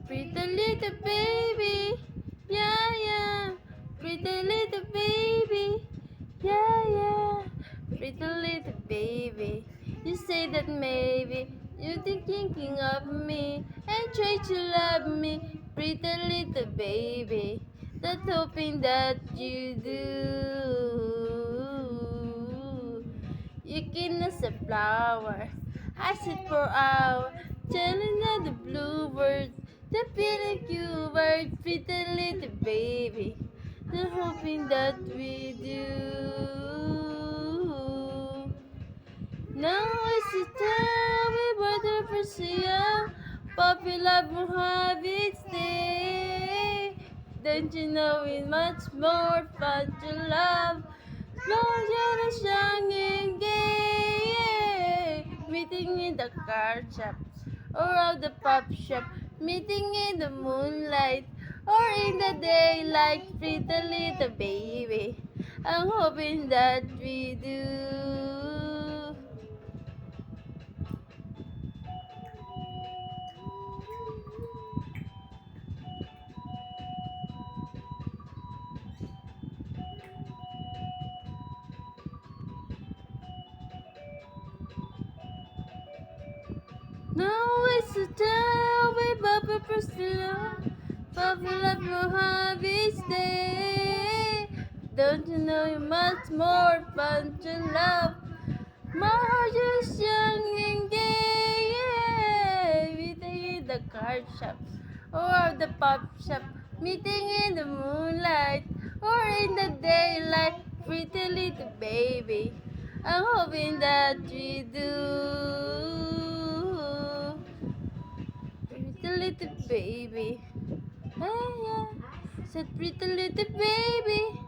Pretty little baby, yeah, yeah. Pretty little baby, yeah, yeah. Pretty little baby, you say that maybe you're thinking of me and try to love me. Pretty little baby, that's hoping that you do. You can as a flower, I sit for hours, telling all the bluebirds, the feeling you were pretty little baby, the hoping that we do. Now is the time we better pursue, puppy love will have its day. Don't you know it's much more fun to love? You're as young and gay, meeting in the car shop or at the pop shop, meeting in the moonlight or in the daylight, pretty little baby. I'm hoping that we do. Now it's the time we Papa Priscilla, Papa love your hobbies day. Don't you know you're much more fun to love? My heart is young and gay, yeah. Meeting in the card shop or the pop shop, meeting in the moonlight or in the daylight, pretty little baby. I'm hoping that we do. Pretty little baby. Hey, yeah. Said pretty little baby.